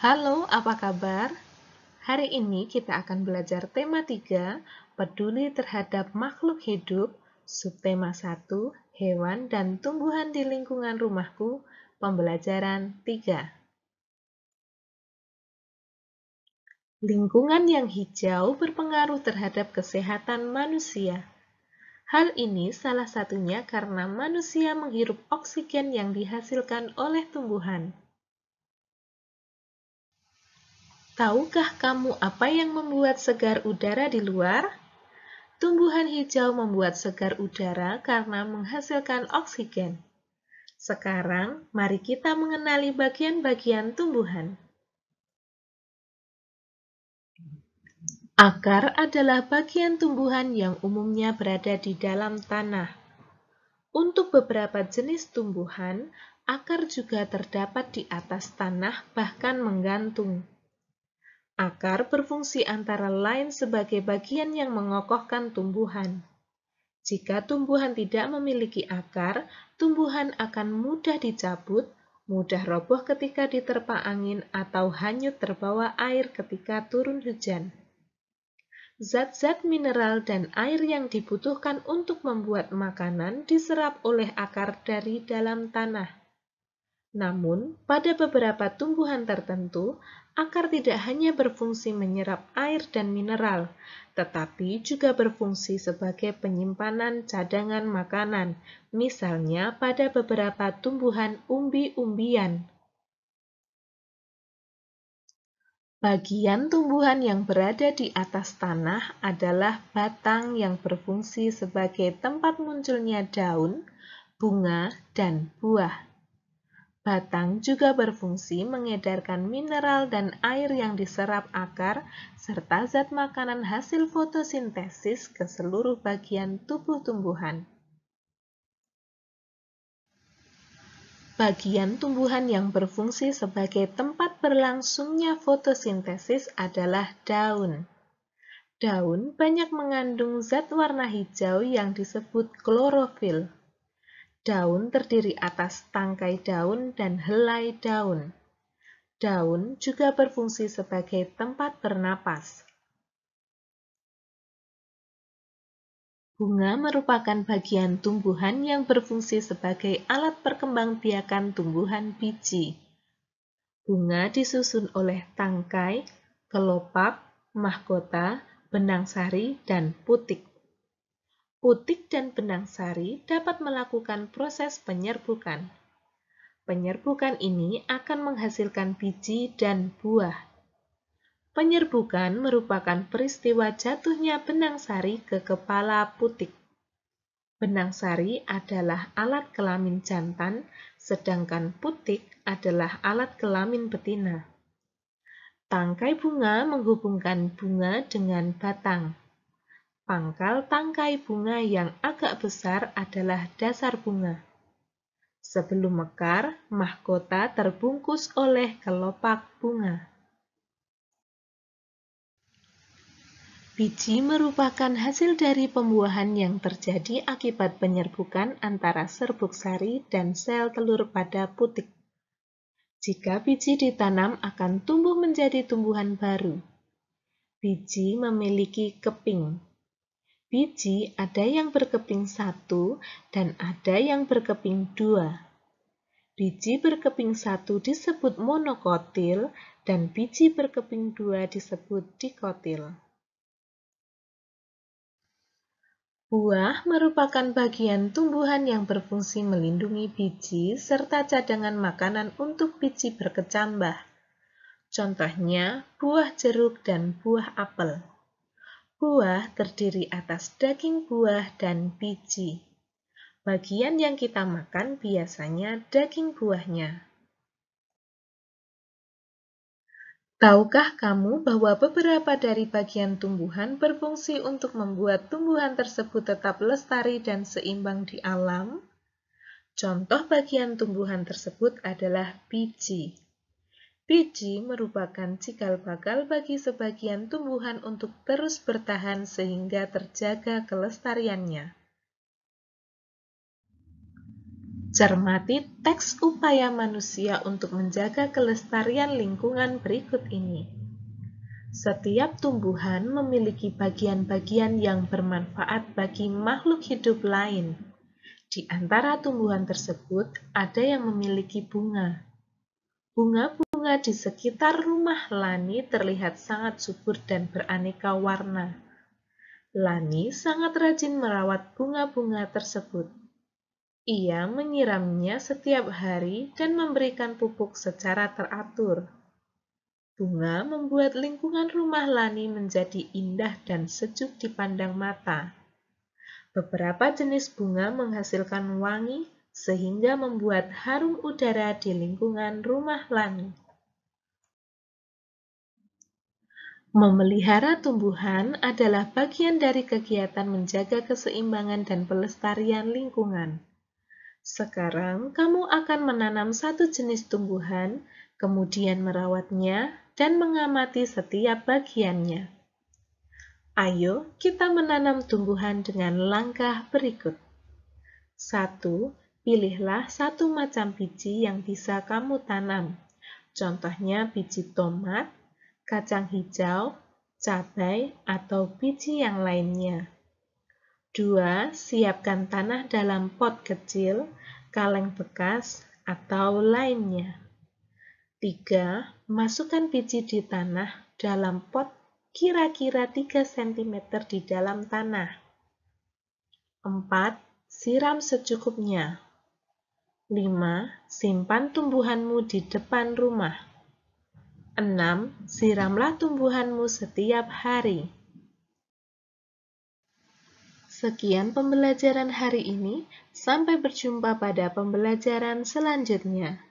Halo, apa kabar? Hari ini kita akan belajar tema 3, peduli terhadap makhluk hidup, subtema 1, hewan dan tumbuhan di lingkungan rumahku, pembelajaran 3. Lingkungan yang hijau berpengaruh terhadap kesehatan manusia. Hal ini salah satunya karena manusia menghirup oksigen yang dihasilkan oleh tumbuhan. Tahukah kamu apa yang membuat segar udara di luar? Tumbuhan hijau membuat segar udara karena menghasilkan oksigen. Sekarang, mari kita mengenali bagian-bagian tumbuhan. Akar adalah bagian tumbuhan yang umumnya berada di dalam tanah. Untuk beberapa jenis tumbuhan, akar juga terdapat di atas tanah, bahkan menggantung. Akar berfungsi antara lain sebagai bagian yang mengokohkan tumbuhan. Jika tumbuhan tidak memiliki akar, tumbuhan akan mudah dicabut, mudah roboh ketika diterpa angin, atau hanyut terbawa air ketika turun hujan. Zat-zat mineral dan air yang dibutuhkan untuk membuat makanan diserap oleh akar dari dalam tanah. Namun, pada beberapa tumbuhan tertentu, akar tidak hanya berfungsi menyerap air dan mineral, tetapi juga berfungsi sebagai penyimpanan cadangan makanan, misalnya pada beberapa tumbuhan umbi-umbian. Bagian tumbuhan yang berada di atas tanah adalah batang yang berfungsi sebagai tempat munculnya daun, bunga, dan buah. Batang juga berfungsi mengedarkan mineral dan air yang diserap akar, serta zat makanan hasil fotosintesis ke seluruh bagian tubuh tumbuhan. Bagian tumbuhan yang berfungsi sebagai tempat berlangsungnya fotosintesis adalah daun. Daun banyak mengandung zat warna hijau yang disebut klorofil. Daun terdiri atas tangkai daun dan helai daun. Daun juga berfungsi sebagai tempat bernapas. Bunga merupakan bagian tumbuhan yang berfungsi sebagai alat perkembangbiakan tumbuhan biji. Bunga disusun oleh tangkai, kelopak, mahkota, benang sari, dan putik. Putik dan benang sari dapat melakukan proses penyerbukan. Penyerbukan ini akan menghasilkan biji dan buah. Penyerbukan merupakan peristiwa jatuhnya benang sari ke kepala putik. Benang sari adalah alat kelamin jantan, sedangkan putik adalah alat kelamin betina. Tangkai bunga menghubungkan bunga dengan batang. Pangkal tangkai bunga yang agak besar adalah dasar bunga. Sebelum mekar, mahkota terbungkus oleh kelopak bunga. Biji merupakan hasil dari pembuahan yang terjadi akibat penyerbukan antara serbuk sari dan sel telur pada putik. Jika biji ditanam akan tumbuh menjadi tumbuhan baru. Biji memiliki keping. Biji ada yang berkeping 1 dan ada yang berkeping 2. Biji berkeping 1 disebut monokotil dan biji berkeping 2 disebut dikotil. Buah merupakan bagian tumbuhan yang berfungsi melindungi biji serta cadangan makanan untuk biji berkecambah. Contohnya, buah jeruk dan buah apel. Buah terdiri atas daging buah dan biji. Bagian yang kita makan biasanya daging buahnya. Tahukah kamu bahwa beberapa dari bagian tumbuhan berfungsi untuk membuat tumbuhan tersebut tetap lestari dan seimbang di alam? Contoh bagian tumbuhan tersebut adalah biji. Biji merupakan cikal bakal bagi sebagian tumbuhan untuk terus bertahan sehingga terjaga kelestariannya. Cermati teks upaya manusia untuk menjaga kelestarian lingkungan berikut ini. Setiap tumbuhan memiliki bagian-bagian yang bermanfaat bagi makhluk hidup lain. Di antara tumbuhan tersebut, ada yang memiliki bunga. Bunga-bunga di sekitar rumah Lani terlihat sangat subur dan beraneka warna. Lani sangat rajin merawat bunga-bunga tersebut. Ia menyiramnya setiap hari dan memberikan pupuk secara teratur. Bunga membuat lingkungan rumah Lani menjadi indah dan sejuk dipandang mata. Beberapa jenis bunga menghasilkan wangi sehingga membuat harum udara di lingkungan rumah Lani. Memelihara tumbuhan adalah bagian dari kegiatan menjaga keseimbangan dan pelestarian lingkungan. Sekarang kamu akan menanam satu jenis tumbuhan, kemudian merawatnya dan mengamati setiap bagiannya. Ayo kita menanam tumbuhan dengan langkah berikut. 1. Pilihlah satu macam biji yang bisa kamu tanam. Contohnya biji tomat, kacang hijau, cabai, atau biji yang lainnya. 2. Siapkan tanah dalam pot kecil, kaleng bekas, atau lainnya. 3. Masukkan biji di tanah dalam pot kira-kira 3 cm di dalam tanah. 4. Siram secukupnya. 5. Simpan tumbuhanmu di depan rumah. 6. Siramlah tumbuhanmu setiap hari. Sekian pembelajaran hari ini, sampai berjumpa pada pembelajaran selanjutnya.